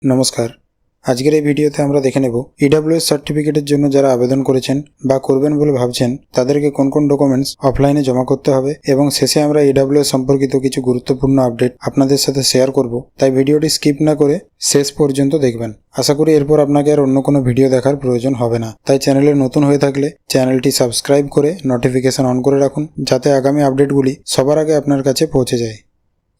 নমস্কার। আজকের এই ভিডিওতে আমরা দেখে নেব ইডব্লিউএস সার্টিফিকেটের জন্য যারা আবেদন করেছেন বা করবেন বলে ভাবছেন তাদেরকে কোন কোন ডকুমেন্টস অফলাইনে জমা করতে হবে এবং শেষে আমরা ইডব্লিউএস সম্পর্কিত কিছু গুরুত্বপূর্ণ আপডেট আপনাদের সাথে শেয়ার করব। তাই ভিডিওটি স্কিপ না করে শেষ পর্যন্ত দেখবেন। আশা করি এরপর আপনাকে আর অন্য কোনো ভিডিও দেখার প্রয়োজন হবে না। তাই চ্যানেলে নতুন হয়ে থাকলে চ্যানেলটি সাবস্ক্রাইব করে নোটিফিকেশন অন করে রাখুন, যাতে আগামী আপডেটগুলি সবার আগে আপনার কাছে পৌঁছে যায়।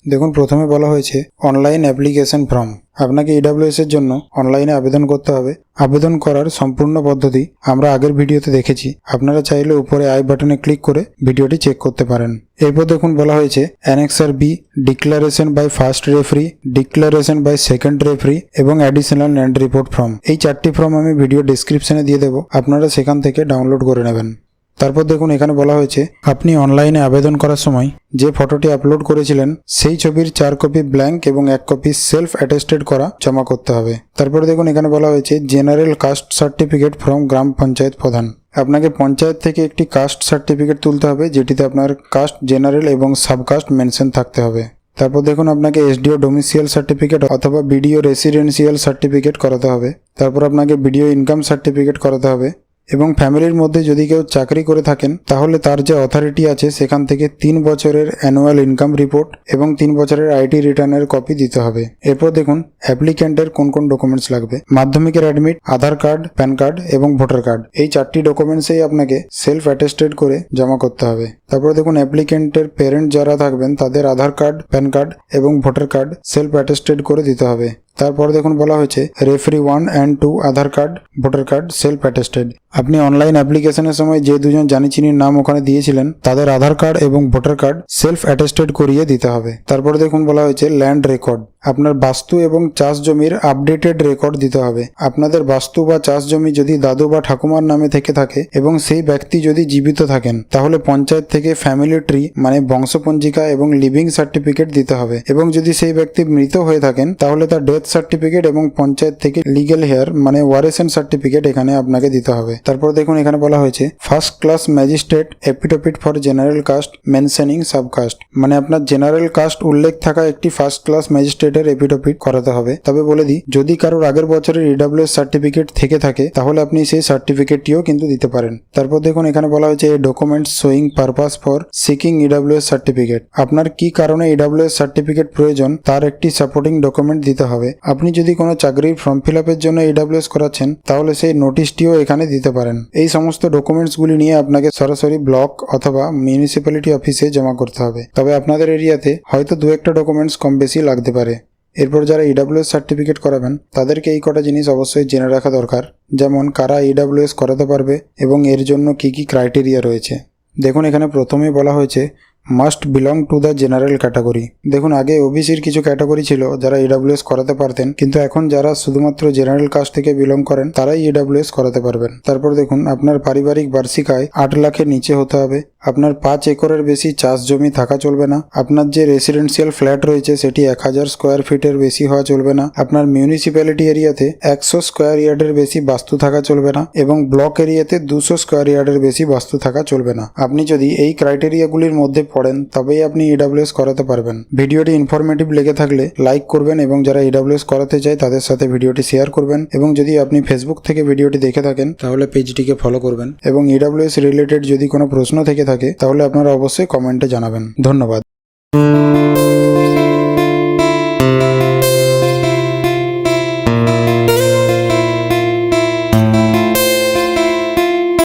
দেখুন, প্রথমে বলা হয়েছে অনলাইন অ্যাপ্লিকেশন ফর্ম। আপনাকে ইডব্লিউএস এর জন্য অনলাইনে আবেদন করতে হবে। আবেদন করার সম্পূর্ণ পদ্ধতি আমরা আগের ভিডিওতে দেখেছি। আপনারা চাইলে উপরে আই বাটনে ক্লিক করে ভিডিওটি চেক করতে পারেন। এরপর দেখুন বলা হয়েছে annexure B, declaration by first referee, declaration by second referee এবং অ্যাডিশনাল ল্যান্ড রিপোর্ট ফর্ম। এই 4টি ফর্ম আমি ভিডিও ডিসক্রিপশনে দিয়ে দেবো, আপনারা সেখান থেকে ডাউনলোড করে নেবেন। তারপর দেখুন এখানে বলা হয়েছে আপনি অনলাইনে আবেদন করার সময় যে ফটোটি আপলোড করেছিলেন সেই ছবির 4 কপি ব্ল্যাঙ্ক এবং 1 কপি সেলফ অ্যাটেস্টেড করা জমা করতে হবে। তারপরে দেখুন এখানে বলা হয়েছে জেনারেল কাস্ট সার্টিফিকেট ফ্রম গ্রাম পঞ্চায়েত প্রধান। আপনাকে পঞ্চায়েত থেকে একটি কাস্ট সার্টিফিকেট তুলতে হবে, যেটিতে আপনার কাস্ট, জেনারেল এবং সাবকাস্ট মেনশন থাকতে হবে। তারপর দেখুন আপনাকে এসডিও ডোমিসিয়াল সার্টিফিকেট অথবা বিডিও রেসিডেন্সিয়াল সার্টিফিকেট করাতে হবে। তারপর আপনাকে বিডিও ইনকাম সার্টিফিকেট করাতে হবে এবং ফ্যামিলির মধ্যে যদি কেউ চাকরি করে থাকেন তাহলে তার যে অথরিটি আছে সেখান থেকে 3 বছরের অ্যানুয়াল ইনকাম রিপোর্ট এবং 3 বছরের আইটি রিটার্নের কপি দিতে হবে। এরপর দেখুন অ্যাপ্লিক্যান্টের কোন কোন ডকুমেন্টস লাগবে। মাধ্যমিকের অ্যাডমিট, আধার কার্ড, প্যান কার্ড এবং ভোটার কার্ড, এই 4টি ডকুমেন্টসেই আপনাকে সেলফ অ্যাটেস্টেড করে জমা করতে হবে। তারপর দেখুন অ্যাপ্লিক্যান্টের পেরেন্ট যারা থাকবেন তাদের আধার কার্ড, প্যান কার্ড এবং ভোটার কার্ড সেলফ অ্যাটেস্টেড করে দিতে হবে। তারপর দেখুন বলা হয়েছে referee 1 and 2 Aadhaar card, voter card self attested. আপনি অনলাইন অ্যাপ্লিকেশনের সময় যে দুজন জানিচিনির নাম ওখানে দিয়েছিলেন তাদের আধার কার্ড এবং ভোটার কার্ড সেলফ অ্যাটেস্টেড করিয়ে দিতে হবে। তারপর দেখুন বলা হয়েছে ল্যান্ড রেকর্ড। আপনার বাস্তু এবং চাষ জমির আপডেটেড রেকর্ড দিতে হবে। আপনাদের বাস্তু বা চাষ জমি যদি দাদু বা ঠাকুমার নামে থেকে থাকে এবং সেই ব্যক্তি যদি জীবিত থাকেন তাহলে পঞ্চায়েত থেকে ফ্যামিলি ট্রি মানে বংশপঞ্জিকা এবং লিভিং সার্টিফিকেট দিতে হবে। এবং যদি সেই ব্যক্তি মৃত হয়ে থাকেন তাহলে তার ডেথ সার্টিফিকেট এবং পঞ্চায়েত থেকে লিগ্যাল হেয়ার মানে ওয়ারেশন সার্টিফিকেট এখানে আপনাকে দিতে হবে। তারপর দেখুন এখানে বলা হয়েছে first class magistrate affidavit for general caste mentioning subcaste, মানে আপনার জেনারেল কাস্ট উল্লেখ থাকা একটি ফার্স্ট ক্লাস ম্যাজিস্ট্রেটের এপিডোপিট করাতে হবে। তবে বলে দিই, যদি কারোর আগের বছরের ইডব্লিউএস সার্টিফিকেট থেকে থাকে তাহলে আপনি সেই সার্টিফিকেটটিও কিন্তু দিতে পারেন। তারপর দেখুন এখানে বলা হয়েছে documents showing purpose for seeking EWS certificate. আপনার কি কারণে ইডব্লিউএস সার্টিফিকেট প্রয়োজন তার একটি সাপোর্টিং ডকুমেন্ট দিতে হবে। আপনি যদি কোনো চাকরির ফর্ম ফিল আপের জন্য ইডব্লিউএস করাচ্ছেন তাহলে সেই নোটিশটিও এখানে দিতে পারেন। এই সমস্ত ডকুমেন্টসগুলি নিয়ে আপনাকে সরাসরি ব্লক অথবা মিউনিসিপ্যালিটি অফিসে জমা করতে হবে। তবে আপনাদের এরিয়াতে হয়তো 2-1টা ডকুমেন্টস কম বেশি লাগতে পারে। এরপর যারা ইডব্লিউএস সার্টিফিকেট করাবেন তাদেরকে এই কটা জিনিস অবশ্যই জেনে রাখা দরকার, যেমন কারা ইডব্লিউএস করাতে পারবে এবং এর জন্য কি কি ক্রাইটেরিয়া রয়েছে। দেখুন এখানে প্রথমেই বলা হয়েছে must belong to the general category. দেখুন আগে ওবিসির কিছু ক্যাটাগরি ছিল যারা ইডব্লিউএস করাতে পারতেন, কিন্তু এখন যারা শুধুমাত্র জেনারেল কাস্ট থেকে বিলং করেন তারাই ইডব্লিউএস করাতে পারবেন। তারপর দেখুন আপনার পারিবারিক বার্ষিক আয় 8 লাখের নিচে হতে হবে। আপনার 5 একরের বেশি চাষ জমি থাকা চলবে না। আপনার যে রেসিডেন্সিয়াল ফ্ল্যাট রয়েছে সেটি 1000 স্কোয়ার ফিটের বেশি হওয়া চলবে না। আপনার মিউনিসিপ্যালিটি এরিয়াতে 100 স্কোয়ার ইয়ার্ডের বেশি বাস্তু থাকা চলবে না এবং ব্লক এরিয়াতে 200 স্কোয়ার ইয়ার্ডের বেশি বাস্তু থাকা চলবে না। আপনি যদি এই ক্রাইটেরিয়াগুলির মধ্যে পড়েন তবেই আপনি ইডব্লিউএস করাতে পারবেন। ভিডিওটি ইনফরমেটিভ লেগে থাকলে লাইক করবেন এবং যারা ইডব্লিউএস করাতে চায় তাদের সাথে ভিডিওটি শেয়ার করবেন এবং যদি আপনি ফেসবুক থেকে ভিডিওটি দেখে থাকেন তাহলে পেজটিকে ফলো করবেন এবং ইডব্লিউএস রিলেটেড যদি কোনো প্রশ্ন থেকে থাকে তাহলে আপনারা অবশ্যই কমেন্টে জানাবেন। ধন্যবাদ।